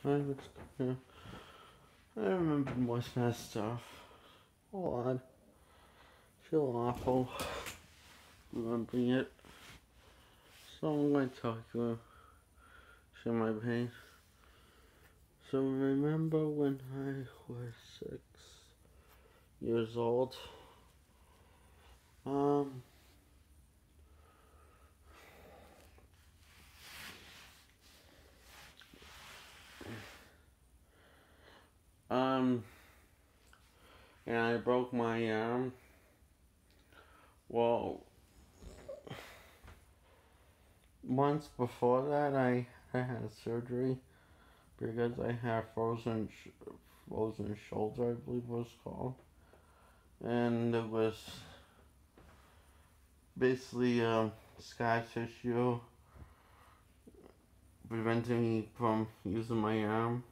I was, yeah, I remember most of that stuff. Hold on. Feel awful remembering it. So I'm going to talk to you, share my pain. So remember when I was 6 years old? Um, um, and I broke my arm. Well, months before that, I had surgery because I had frozen shoulder, I believe it was called, and it was basically scar tissue preventing me from using my arm,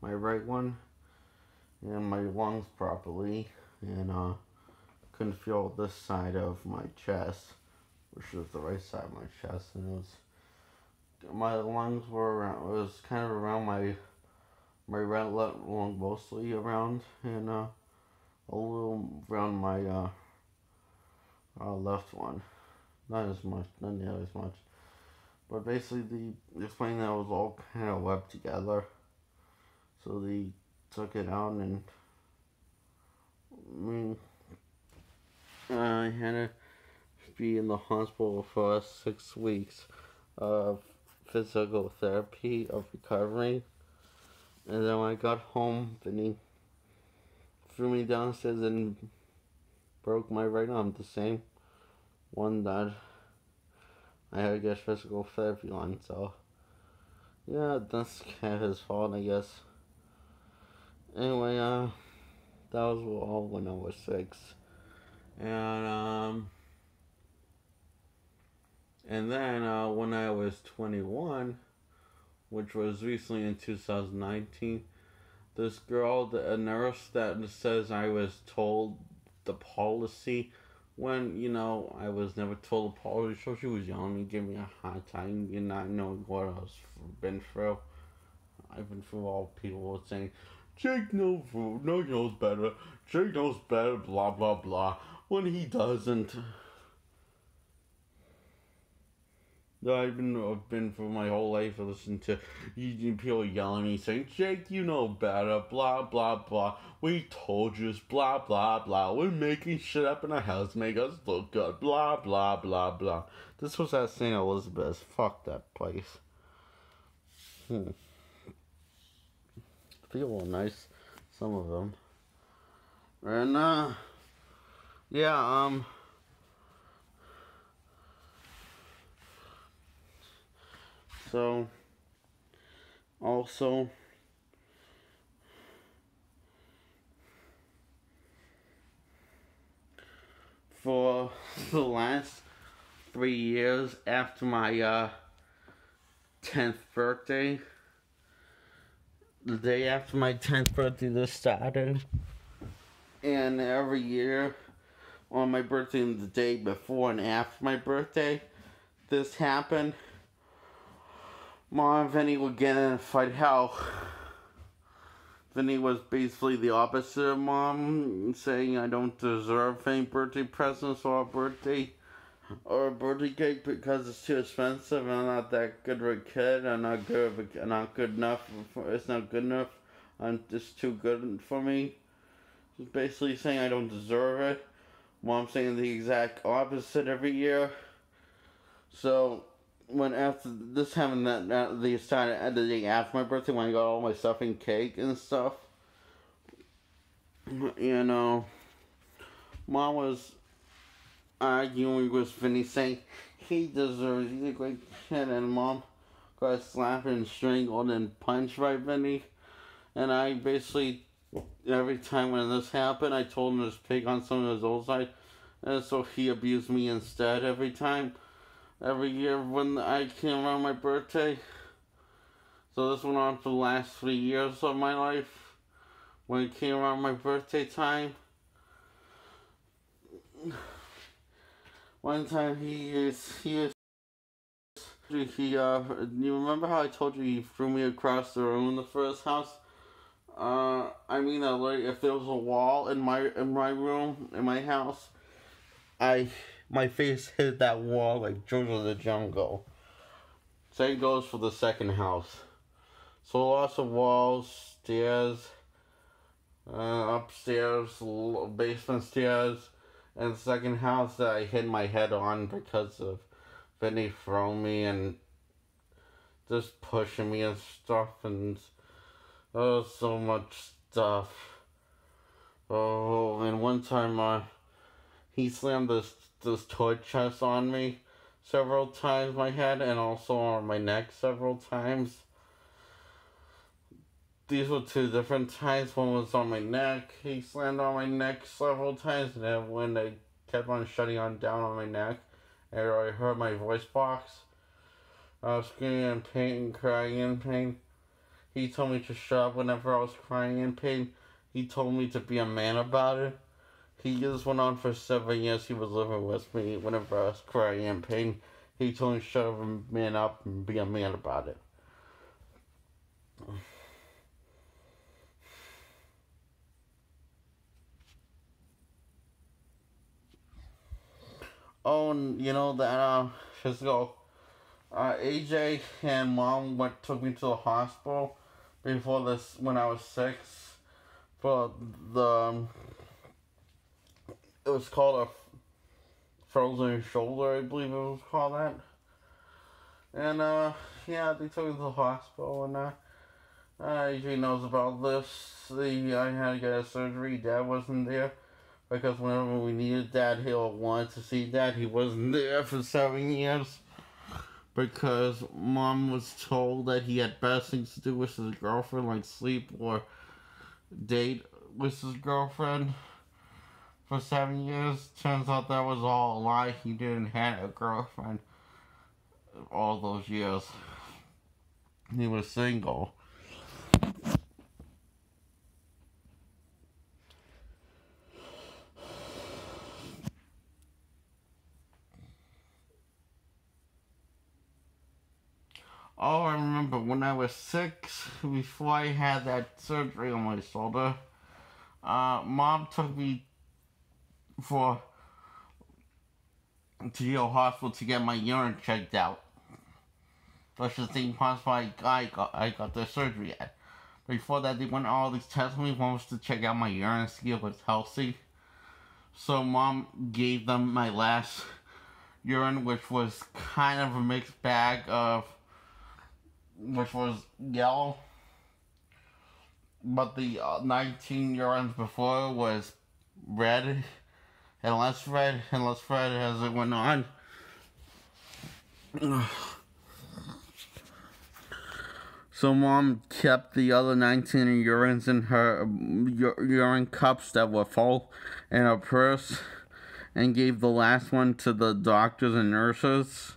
my right one, and my lungs properly, and couldn't feel this side of my chest, which was the right side of my chest, and it was my lungs were around. It was kind of around my right lung, mostly around, and a little around my left one. Not as much, not nearly as much. But basically, the explaining that it was all kind of webbed together. So they took it out, and I had to be in the hospital for 6 weeks of physical therapy of recovery. And then when I got home, then he threw me downstairs and broke my right arm, the same one that I had to get physical therapy on. So yeah, that's kind of his fault, I guess. Anyway, that was all when I was 6. And then when I was 21, which was recently in 2019, this girl, a nurse that says I was told the policy when, I was never told the policy, so she was yelling at me, giving me a hard time, not knowing what I was been through. I've been through all people saying, Jake knows better, Jake knows better, blah, blah, blah, when he doesn't. I've been for my whole life listening to people yelling at me saying, Jake, you know better, blah, blah, blah. We told you, blah, blah, blah. We're making shit up in our house to make us look good, blah, blah, blah, blah. This was at St. Elizabeth's. Fuck that place. Feel nice, some of them. And, yeah, so, also, for the last 3 years after my 10th birthday, the day after my 10th birthday, this started, and every year on my birthday and the day before and after my birthday, this happened. Mom and Vinny would get in a fight. How Vinny was basically the opposite of Mom, saying I don't deserve any birthday presents or a birthday cake because it's too expensive and I'm not that good of a kid. I'm not good enough. It's not good enough. I'm just too good for me. Just basically saying I don't deserve it. Mom saying the exact opposite every year. So when after this happened, that they started at the day after my birthday when I got all my stuff and cake and stuff. Mom was arguing with Vinny, saying he deserves. He's a great kid, and Mom got slapped and strangled and punched by Vinny. And I basically, every time when this happened, I told him to pick on some of his old side, and so he abused me instead every time. Every year when I came around my birthday. So this went on for the last 3 years of my life. When it came around my birthday time, one time he was You remember how I told you he threw me across the room in the first house? I mean, like, if there was a wall in my room in my house, I my face hit that wall like George of the Jungle. Same goes for the second house. So lots of walls, stairs, upstairs, basement stairs, and the second house that I hit my head on because of Vinny throwing me and just pushing me and stuff, and oh, so much stuff. Oh, and one time, he slammed this toy chest on me several times, my head, and also on my neck several times. These were two different times. One was on my neck. He slammed on my neck several times, and then when they kept on shutting on down on my neck, and I heard my voice box, I was screaming in pain and crying in pain. He told me to shut up whenever I was crying in pain. He told me to be a man about it. He just went on for 7 years. He was living with me whenever I was crying in pain. He told me to shut up and man up and be a man about it. Oh, and you know that, let's go. AJ and mom took me to the hospital before this when I was 6 for it was called a frozen shoulder, I believe it was called that. And yeah, they took me to the hospital, and AJ knows about this. I had to get a surgery. Dad wasn't there because whenever we needed Dad, he wanted to see Dad. He wasn't there for 7 years because Mom was told that he had best things to do with his girlfriend, like sleep or date with his girlfriend for 7 years. Turns out that was all a lie. He didn't have a girlfriend all those years. He was single. Oh, I remember when I was 6, before I had that surgery on my shoulder, Mom took me to Yale Hospital to get my urine checked out. That's the same hospital I got the surgery at. Before that, they went all these tests on me. One was to check out my urine, see if it was healthy. So Mom gave them my last urine, which was kind of a mixed bag of, which was yellow. But the 19 urines before was red and less red as it went on. So Mom kept the other 19 urines in her urine cups that were full in her purse and gave the last one to the doctors and nurses.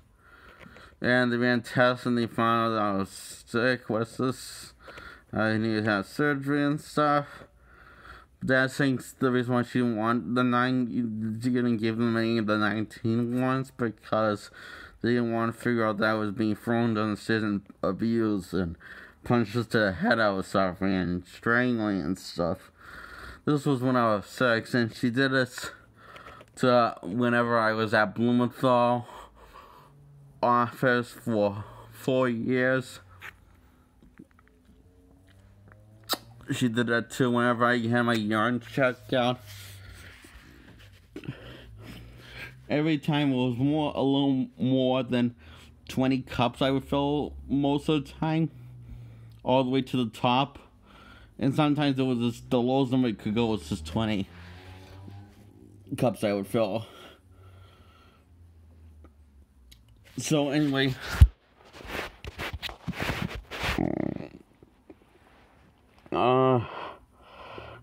And they ran tests and they found out that I was sick. What's this? I needed to have surgery and stuff. Dad thinks the reason why she didn't want she didn't give them any of the 19 ones because they didn't want to figure out that I was being thrown downstairs and abused and punches to the head I was suffering and strangling and stuff. This was when I was 6, and she did it to whenever I was at Blumenthal office for 4 years. She did that too whenever I had my urine checked out. Every time it was a little more than 20 cups I would fill most of the time, all the way to the top. And sometimes it was just, the lowest number it could go was just 20 cups I would fill. So anyway,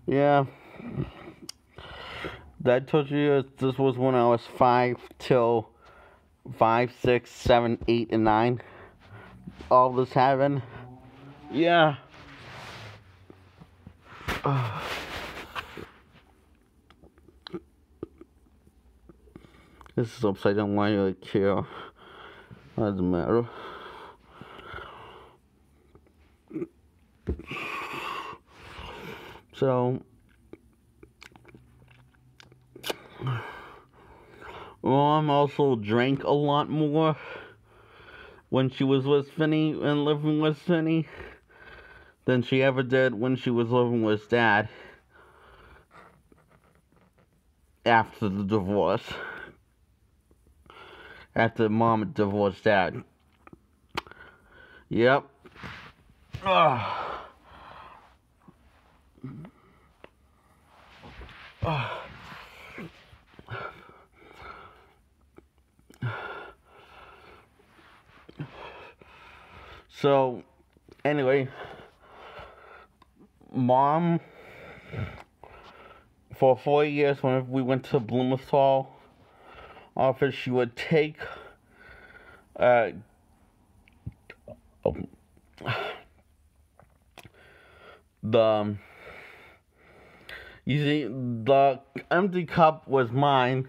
yeah. That told you this was when I was 5 till 5, 6, 7, 8, and 9. All this happened. Yeah. This is upside down. Why do I care? Doesn't matter. So, Mom also drank a lot more when she was with Finny and living with Finny than she ever did when she was living with Dad after the divorce. After Mom divorced Dad. Yep. Ugh. So, anyway, Mom, for 4 years, when we went to Blumenthal office, she would take the you see, the empty cup was mine.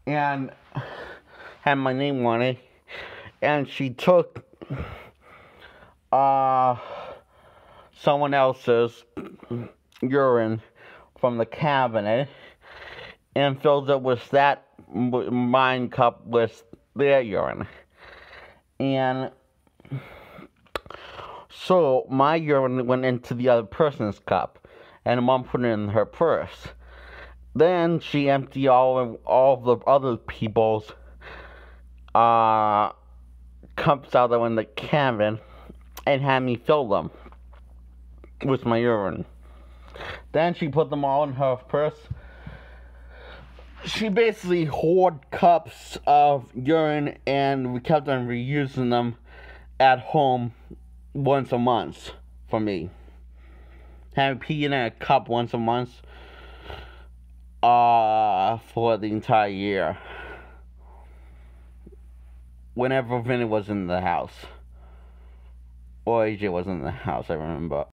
And had my name on it. And she took someone else's urine from the cabinet and filled it with that mine cup with their urine. And so my urine went into the other person's cup, and Mom put it in her purse. Then she emptied all the other people's cups out in the cabin and had me fill them with my urine. Then she put them all in her purse. She basically hoarded cups of urine, and we kept on reusing them at home once a month for me. Having pee in a cup once a month for the entire year. Whenever Vinny was in the house. Or AJ was in the house, I remember.